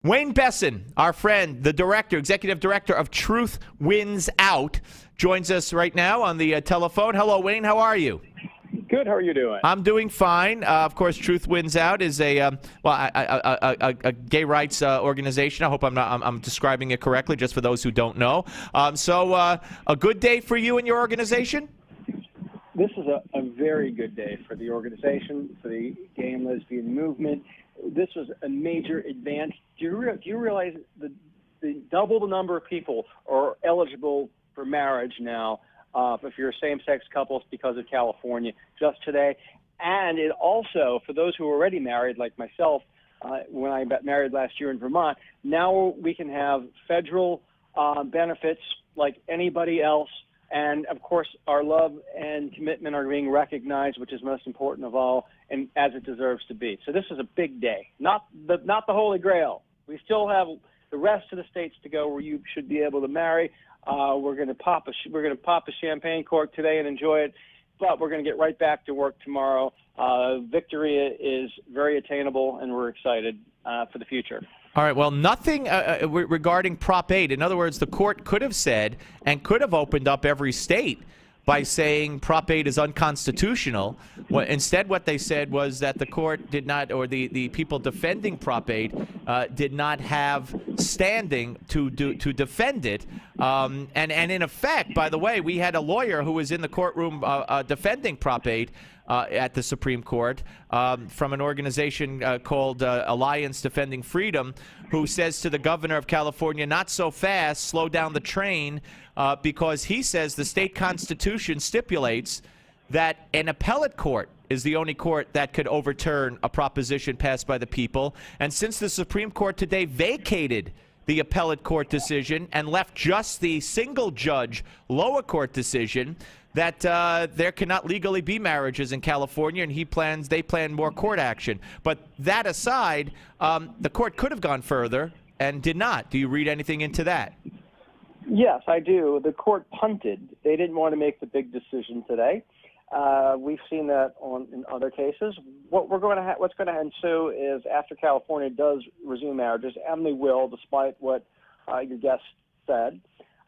Wayne Bessen, our friend, the director, executive director of Truth Wins Out, joins us right now on the telephone. Hello, Wayne. How are you? Good. How are you doing? I'm doing fine. Of course, Truth Wins Out is a gay rights organization. I hope I'm describing it correctly, just for those who don't know. So a good day for you and your organization? This is a very good day for the organization, for the gay and lesbian movement. This was a major advance. Do you realize the double the number of people are eligible for marriage now if you're same-sex couples because of California just today? And it also, for those who are already married, like myself, when I got married last year in Vermont, now we can have federal benefits like anybody else. And, of course, our love and commitment are being recognized, which is most important of all, and as it deserves to be. So this is a big day, not the Holy Grail. We still have the rest of the states to go where you should be able to marry. We're going to pop a champagne cork today and enjoy it, but we're going to get right back to work tomorrow. Victory is very attainable, and we're excited for the future. All right, well, nothing regarding Prop 8. In other words, the court could have said and could have opened up every state by saying Prop 8 is unconstitutional. Instead, what they said was that the court did not, or the people defending Prop 8 did not have standing to defend it. And in effect, by the way, we had a lawyer who was in the courtroom defending Prop 8 at the Supreme Court from an organization called Alliance Defending Freedom, who says to the governor of California, not so fast, slow down the train, because he says the state constitution stipulates that an appellate court is the only court that could overturn a proposition passed by the people. And since the Supreme Court today vacated the appellate court decision and left just the single judge lower court decision, that there cannot legally be marriages in California, and they plan more court action. But that aside, the court could have gone further and did not. Do you read anything into that? Yes, I do. The court punted. They didn't want to make the big decision today. We've seen that in other cases. What's going to ensue is after California does resume marriages, and they will, despite what your guest said,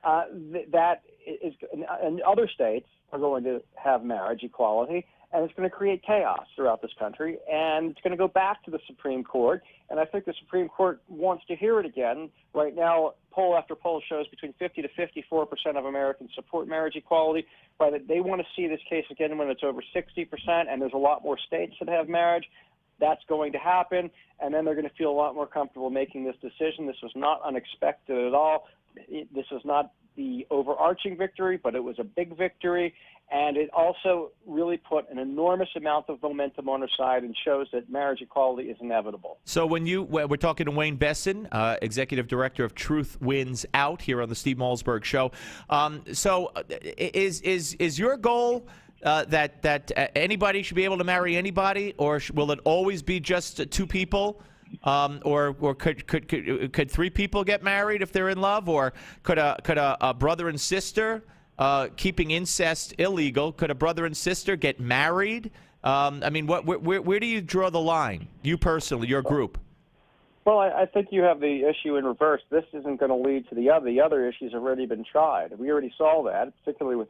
that is, and other states are going to have marriage equality, and it's going to create chaos throughout this country, and it's going to go back to the Supreme Court, and I think the Supreme Court wants to hear it again. Right now, poll after poll shows between 50 to 54% of Americans support marriage equality, but they want to see this case again when it's over 60%, and there's a lot more states that have marriage. That's going to happen, and then they're going to feel a lot more comfortable making this decision. This was not unexpected at all. This is not the overarching victory, but it was a big victory, and it also really put an enormous amount of momentum on our side and shows that marriage equality is inevitable. So we're talking to Wayne Bessen, executive director of Truth Wins Out here on the Steve Malzberg Show. Is your goal that anybody should be able to marry anybody, or will it always be just two people? Or could three people get married if they're in love, or could a brother and sister, keeping incest illegal, could a brother and sister get married? I mean, where do you draw the line? You personally, your group. Well, I think you have the issue in reverse. This isn't going to lead to the other. The other issues have already been tried. We already saw that, particularly with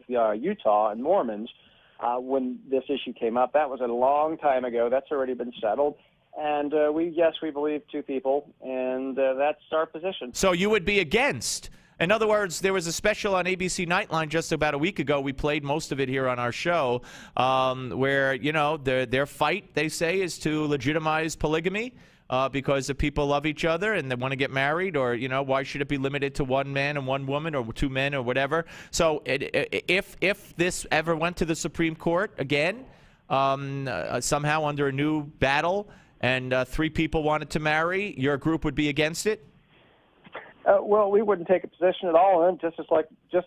Utah and Mormons when this issue came up. That was a long time ago. That's already been settled. And we believe two people, and that's our position. So you would be against. In other words, there was a special on ABC Nightline just about a week ago. We played most of it here on our show, where their fight, they say, is to legitimize polygamy because if people love each other and they want to get married, or why should it be limited to one man and one woman, or two men, or whatever? So if this ever went to the Supreme Court again, somehow under a new battle, and three people wanted to marry, your group would be against it? Well, we wouldn't take a position at all, and just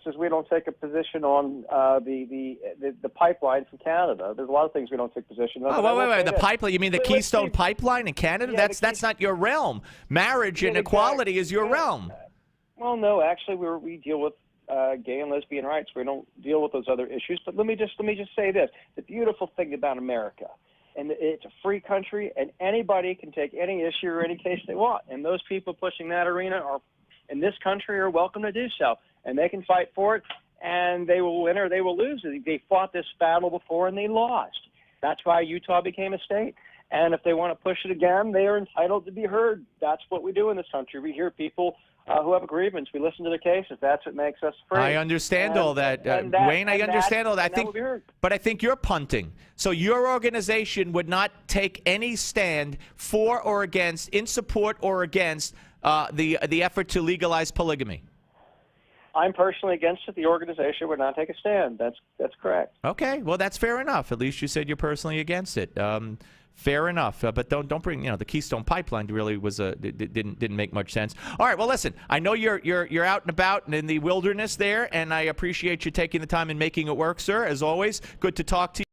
as we don't take a position on the pipeline from Canada. There's a lot of things we don't take position on. Oh, wait. The pipeline? You mean the Keystone Pipeline in Canada? Yeah, that's not your realm. Marriage and equality is your realm. Well, no, actually, we deal with gay and lesbian rights. We don't deal with those other issues. But let me just say this: the beautiful thing about America and it's a free country, and anybody can take any issue or any case they want. And those people pushing that arena are in this country are welcome to do so, and they can fight for it, and they will win or they will lose. They fought this battle before and they lost. That's why Utah became a state. And if they want to push it again, they are entitled to be heard. That's what we do in this country. We hear people who have a grievance. We listen to their cases. That's what makes us free. I understand all that. Wayne, I understand all that. But I think you're punting. So your organization would not take any stand for or against, in support or against the effort to legalize polygamy. I'm personally against it. The organization would not take a stand. That's correct. Okay, well, that's fair enough. At least you said you're personally against it. Fair enough, but don't bring the Keystone Pipeline really was didn't make much sense. All right, well, listen, I know you're out and about and in the wilderness there, and I appreciate you taking the time and making it work, sir. As always, good to talk to you.